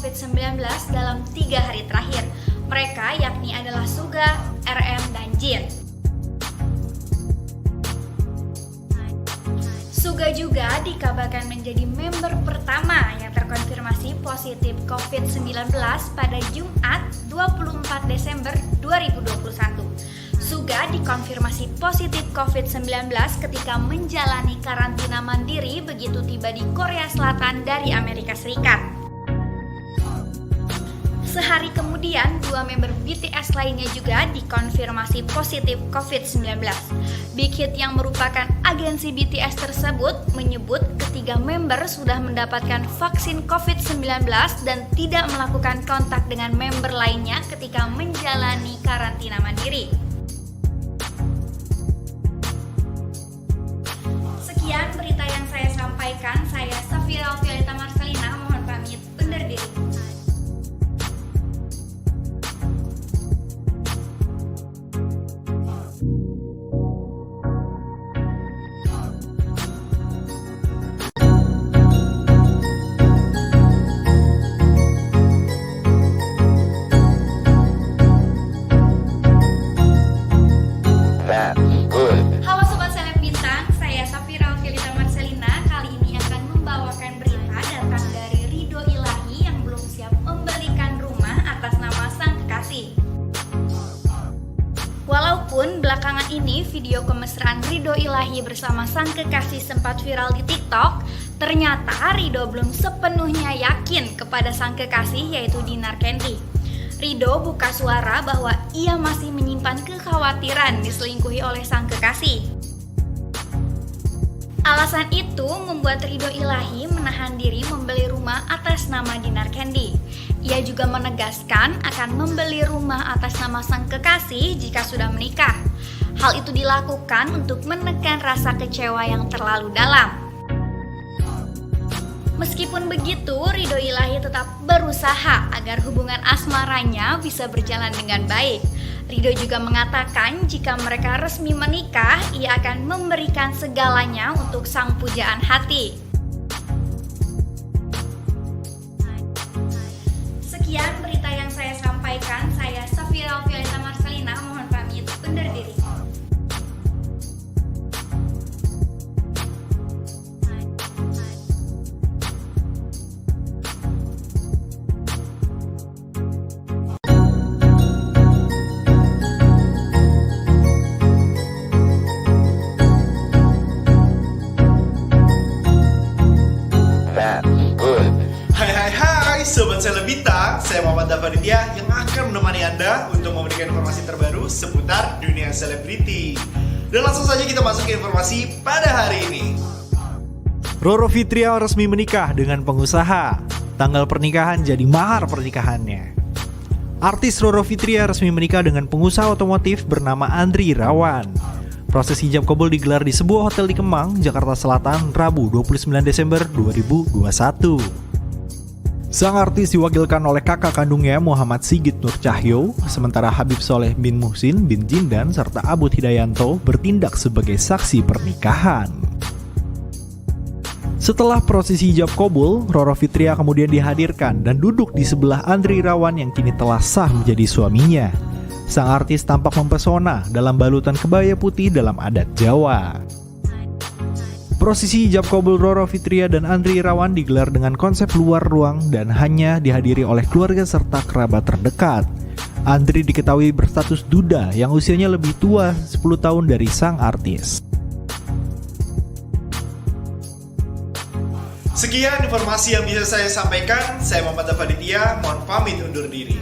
COVID-19 dalam 3 hari terakhir. Mereka yakni adalah Suga, RM, dan Jin. Suga juga dikabarkan menjadi member pertama yang terkonfirmasi positif COVID-19 pada Jumat 24 Desember 2021. Suga dikonfirmasi positif COVID-19 ketika menjalani karantina mandiri begitu tiba di Korea Selatan dari Amerika Serikat. Sehari kemudian, 2 member BTS lainnya juga dikonfirmasi positif COVID-19. Big Hit yang merupakan agensi BTS tersebut menyebut ketiga member sudah mendapatkan vaksin COVID-19 dan tidak melakukan kontak dengan member lainnya ketika menjalani karantina mandiri. Sekian berita yang saya sampaikan. Saya Safira Alfialita Marcelina, mohon pamit undur diri. Halo Sobat Seleb Bintang, saya Safira Alfialita Marcelina. Kali ini akan membawakan berita datang dari Ridho Ilahi yang belum siap membelikan rumah atas nama sang kekasih. Walaupun belakangan ini video kemesraan Ridho Ilahi bersama sang kekasih sempat viral di TikTok, ternyata Ridho belum sepenuhnya yakin kepada sang kekasih yaitu Dinar Candy. Ridho buka suara bahwa ia masih menyimpan kekhawatiran diselingkuhi oleh sang kekasih. Alasan itu membuat Ridho Ilahi menahan diri membeli rumah atas nama Dinar Candy. Ia juga menegaskan akan membeli rumah atas nama sang kekasih jika sudah menikah. Hal itu dilakukan untuk menekan rasa kecewa yang terlalu dalam. Meskipun begitu, Ridho Ilahi tetap berusaha agar hubungan asmaranya bisa berjalan dengan baik. Ridho juga mengatakan jika mereka resmi menikah, ia akan memberikan segalanya untuk sang pujaan hati. Sekian berita yang saya sampaikan. Saya Safira Alfialita Marcelina, mohon pamit undur diri. Hai Sobat Seleb Bintang, saya Muhammad Dafaditya yang akan menemani Anda untuk memberikan informasi terbaru seputar dunia selebriti. Dan langsung saja kita masuk ke informasi pada hari ini. Roro Fitria resmi menikah dengan pengusaha. Tanggal pernikahan jadi mahar pernikahannya. Artis Roro Fitria resmi menikah dengan pengusaha otomotif bernama Andri Irawan. Proses hijab kabul digelar di sebuah hotel di Kemang, Jakarta Selatan, Rabu 29 Desember 2021. Sang artis diwakilkan oleh kakak kandungnya Muhammad Sigit Nur Cahyo, sementara Habib Soleh bin Muhsin bin Jindan serta Abud Hidayanto bertindak sebagai saksi pernikahan. Setelah prosesi hijab kabul, Roro Fitria kemudian dihadirkan dan duduk di sebelah Andri Irawan yang kini telah sah menjadi suaminya. Sang artis tampak mempesona dalam balutan kebaya putih dalam adat Jawa. Prosesi hijab kabul Roro Fitria dan Andri Irawan digelar dengan konsep luar ruang dan hanya dihadiri oleh keluarga serta kerabat terdekat. Andri diketahui berstatus duda yang usianya lebih tua 10 tahun dari sang artis. Sekian informasi yang bisa saya sampaikan. Saya Muhammad Dafaditya, mohon pamit undur diri.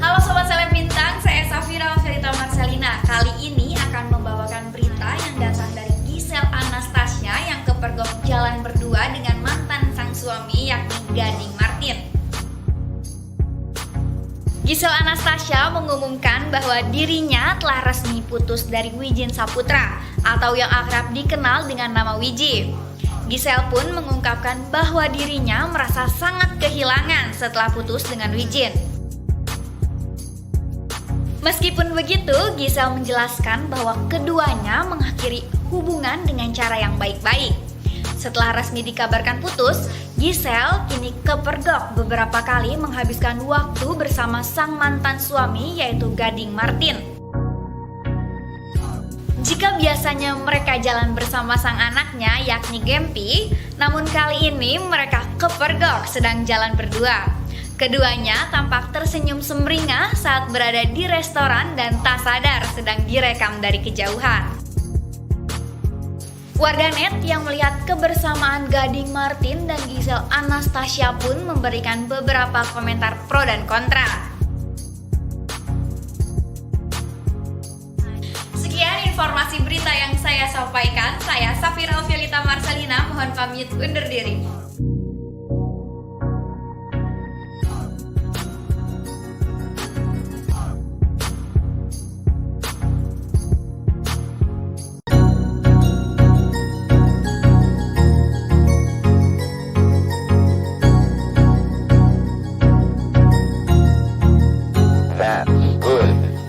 Halo Sobat Seleb Bintang, saya Safira Alfialita Marcelina. Kali ini akan membawakan berita yang datang dari Giselle Anastasia yang kepergok jalan berdua dengan mantan sang suami yakni Gading Martin. Giselle Anastasia Tasya mengumumkan bahwa dirinya telah resmi putus dari Wijin Saputra atau yang akrab dikenal dengan nama Wiji. Giselle pun mengungkapkan bahwa dirinya merasa sangat kehilangan setelah putus dengan Wijin. Meskipun begitu, Giselle menjelaskan bahwa keduanya mengakhiri hubungan dengan cara yang baik-baik. Setelah resmi dikabarkan putus, Giselle kini kepergok beberapa kali menghabiskan waktu bersama sang mantan suami yaitu Gading Martin. Jika biasanya mereka jalan bersama sang anaknya yakni Gempi, namun kali ini mereka kepergok sedang jalan berdua. Keduanya tampak tersenyum sumringah saat berada di restoran dan tak sadar sedang direkam dari kejauhan. Warganet yang melihat kebersamaan Gading Martin dan Giselle Anastasia pun memberikan beberapa komentar pro dan kontra. Sekian informasi berita yang saya sampaikan. Saya Safira Alfialita Marcelina, mohon pamit undur diri.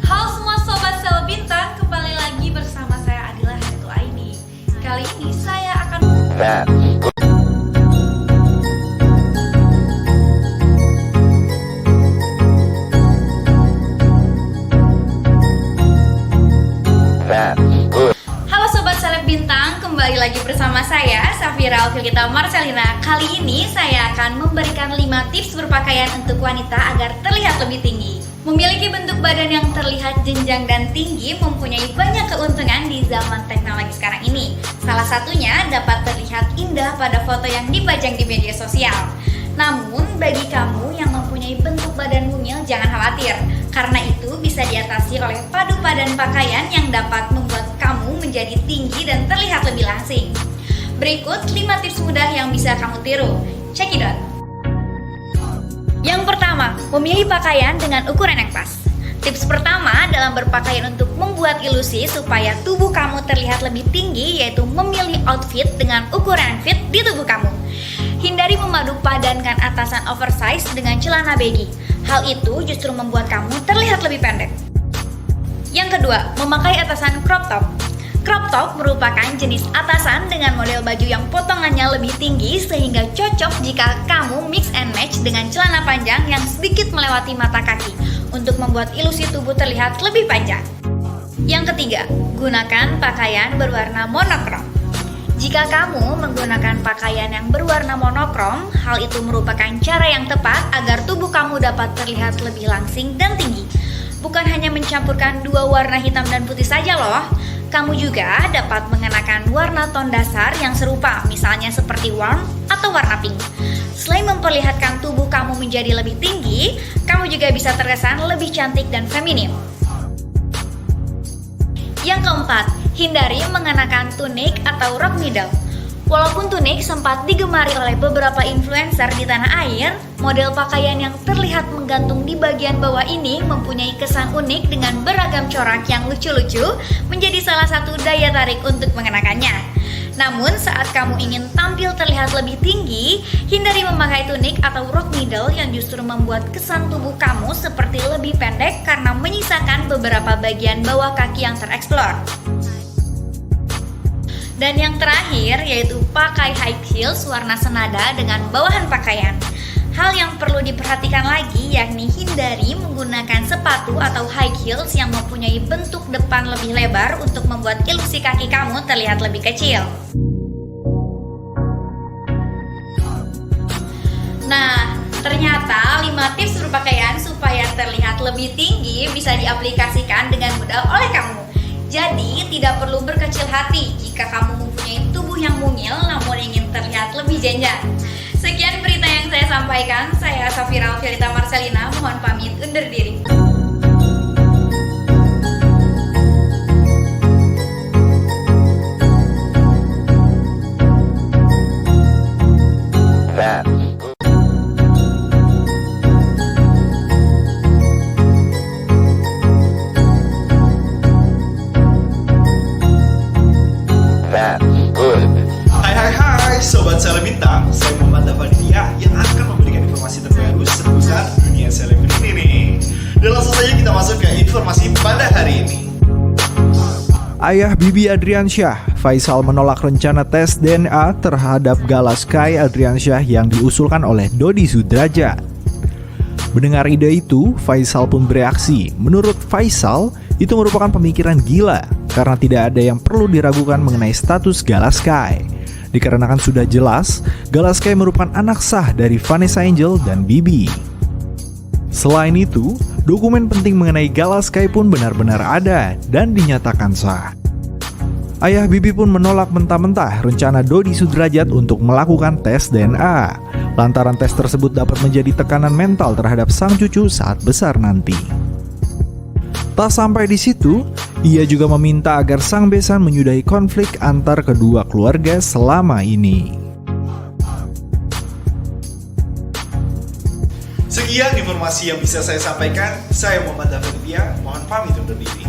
Halo semua sobat Sel Bintang, kembali lagi bersama saya Adila Hertuaini. Kali ini saya akan Halo sobat Seleb Bintang, kembali lagi bersama saya Safira Alfialita Marcelina. Kali ini saya akan memberikan 5 tips berpakaian untuk wanita agar terlihat lebih tinggi. Memiliki bentuk badan yang terlihat jenjang dan tinggi mempunyai banyak keuntungan di zaman teknologi sekarang ini. Salah satunya dapat terlihat indah pada foto yang dipajang di media sosial. Namun bagi kamu yang mempunyai bentuk badan mungil jangan khawatir, karena itu bisa diatasi oleh padu padan pakaian yang dapat membuat kamu menjadi tinggi dan terlihat lebih langsing. Berikut 5 tips mudah yang bisa kamu tiru. Check it out. Yang pertama, memilih pakaian dengan ukuran yang pas. Tips pertama dalam berpakaian untuk membuat ilusi supaya tubuh kamu terlihat lebih tinggi yaitu memilih outfit dengan ukuran fit di tubuh kamu. Hindari memadu padankan atasan oversize dengan celana baggy. Hal itu justru membuat kamu terlihat lebih pendek. Yang kedua, memakai atasan crop top. Crop top merupakan jenis atasan dengan model baju yang potongannya lebih tinggi sehingga cocok jika kamu mix and match dengan celana panjang yang sedikit melewati mata kaki untuk membuat ilusi tubuh terlihat lebih panjang. Yang ketiga, gunakan pakaian berwarna monokrom. Jika kamu menggunakan pakaian yang berwarna monokrom, hal itu merupakan cara yang tepat agar tubuh kamu dapat terlihat lebih langsing dan tinggi. Bukan hanya mencampurkan dua warna hitam dan putih saja loh. Kamu juga dapat mengenakan warna ton dasar yang serupa, misalnya seperti warm atau warna pink. Selain memperlihatkan tubuh kamu menjadi lebih tinggi, kamu juga bisa terkesan lebih cantik dan feminim. Yang keempat, hindari mengenakan tunik atau rok middle. Walaupun tunik sempat digemari oleh beberapa influencer di tanah air, model pakaian yang terlihat menggantung di bagian bawah ini mempunyai kesan unik dengan beragam corak yang lucu-lucu, menjadi salah satu daya tarik untuk mengenakannya. Namun saat kamu ingin tampil terlihat lebih tinggi, hindari memakai tunik atau rok middle yang justru membuat kesan tubuh kamu seperti lebih pendek karena menyisakan beberapa bagian bawah kaki yang tereksplor. Dan yang terakhir yaitu pakai high heels warna senada dengan bawahan pakaian. Hal yang perlu diperhatikan lagi yakni hindari menggunakan sepatu atau high heels yang mempunyai bentuk depan lebih lebar untuk membuat ilusi kaki kamu terlihat lebih kecil. Nah, ternyata 5 tips berpakaian supaya terlihat lebih tinggi bisa diaplikasikan dengan mudah oleh kamu. Jadi, tidak perlu berkecil hati jika kamu mempunyai tubuh yang mungil namun ingin terlihat lebih jenjang. Sekian berita yang saya sampaikan. Saya Safira Alfialita Marcelina, mohon pamit undur diri. That's good. Hai Sobat Selebintang, saya Muhammad Davanitia yang akan memberikan informasi terbaru seputar dunia selebriti nih. Dan langsung saja kita masuk ke informasi pada hari ini. Ayah Bibi Adriansyah, Faisal menolak rencana tes DNA terhadap Gala Sky Adriansyah yang diusulkan oleh Dodi Sudrajat. Mendengar ide itu, Faisal pun bereaksi. Menurut Faisal, itu merupakan pemikiran gila karena tidak ada yang perlu diragukan mengenai status Gala Sky. Dikarenakan sudah jelas, Gala Sky merupakan anak sah dari Vanessa Angel dan Bibi. Selain itu, dokumen penting mengenai Gala Sky pun benar-benar ada dan dinyatakan sah. Ayah Bibi pun menolak mentah-mentah rencana Dodi Sudrajat untuk melakukan tes DNA. Lantaran tes tersebut dapat menjadi tekanan mental terhadap sang cucu saat besar nanti. Tak sampai di situ, ia juga meminta agar sang besan menyudahi konflik antar kedua keluarga selama ini. Sekian informasi yang bisa saya sampaikan. Saya Muhammad Davanitia, mohon pamit undur diri.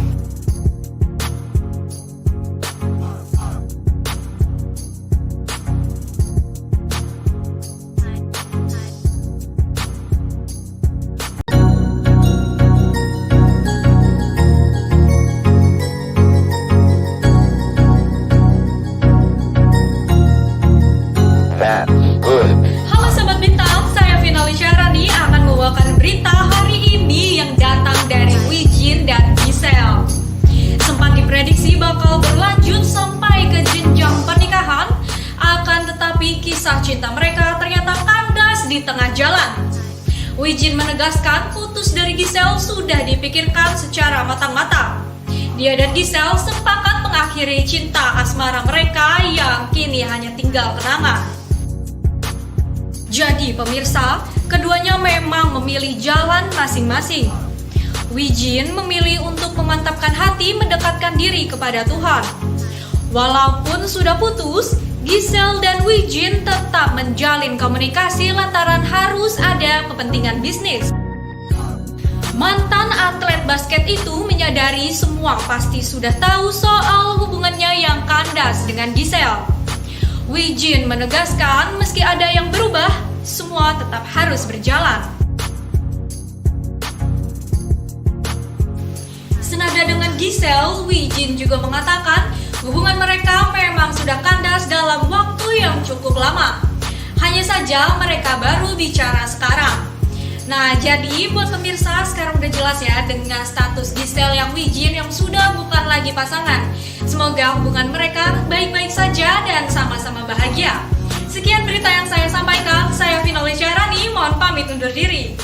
That's good. Halo Sobat Bintang, saya Finali Syahrani akan membawakan berita hari ini yang datang dari Wijin dan Giselle. Sempat diprediksi bakal berlanjut sampai ke jenjang pernikahan, akan tetapi kisah cinta mereka ternyata kandas di tengah jalan. Wijin menegaskan putus dari Giselle sudah dipikirkan secara matang-matang. Dia dan Giselle sepakat mengakhiri cinta asmara mereka yang kini hanya tinggal kenangan. Jadi pemirsa, keduanya memang memilih jalan masing-masing. Wijin memilih untuk memantapkan hati mendekatkan diri kepada Tuhan. Walaupun sudah putus, Giselle dan Wijin tetap menjalin komunikasi lantaran harus ada kepentingan bisnis. Mantan atlet basket itu menyadari semua pasti sudah tahu soal hubungannya yang kandas dengan Giselle. Wijin menegaskan meski ada yang berubah, semua tetap harus berjalan. Senada dengan Giselle, Wijin juga mengatakan hubungan mereka memang sudah kandas dalam waktu yang cukup lama. Hanya saja mereka baru bicara sekarang. Nah, jadi buat pemirsa sekarang udah jelas ya dengan status Giselle yang Wijin yang sudah bukan lagi pasangan. Semoga hubungan mereka baik-baik saja dan sama-sama bahagia. Sekian berita yang saya sampaikan. Saya Finali Syahrani, mohon pamit undur diri.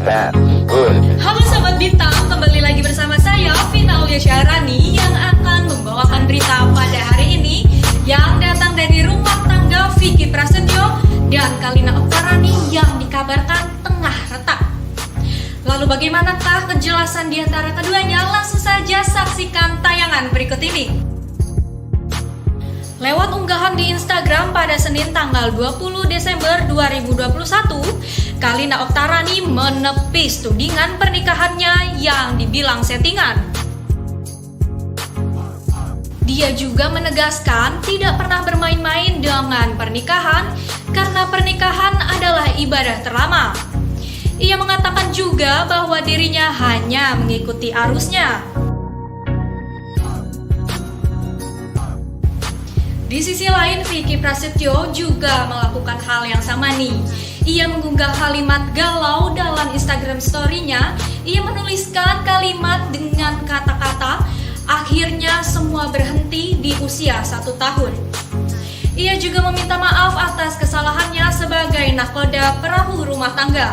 That's good. Halo Sobat Bintang, kembali lagi bersama saya Finali Syahrani yang akan membawakan berita pada hari ini yang datang dari rumah tangga Vicky Prasetyo dan Kalina Oktarani yang dikabarkan tengah retak. Lalu bagaimanakah kejelasan di antara keduanya? Langsung saja saksikan tayangan berikut ini. Lewat unggahan di Instagram pada Senin tanggal 20 Desember 2021, Kalina Oktarani menepis tudingan pernikahannya yang dibilang settingan. Dia juga menegaskan tidak pernah bermain-main dengan pernikahan karena pernikahan adalah ibadah terlama. Ia mengatakan juga bahwa dirinya hanya mengikuti arusnya. Di sisi lain, Vicky Prasetyo juga melakukan hal yang sama nih. Ia mengunggah kalimat galau dalam Instagram story-nya. Ia menuliskan kalimat dengan kata-kata, akhirnya semua berhenti di usia 1 tahun. Ia juga meminta maaf atas kesalahannya sebagai nahkoda perahu rumah tangga.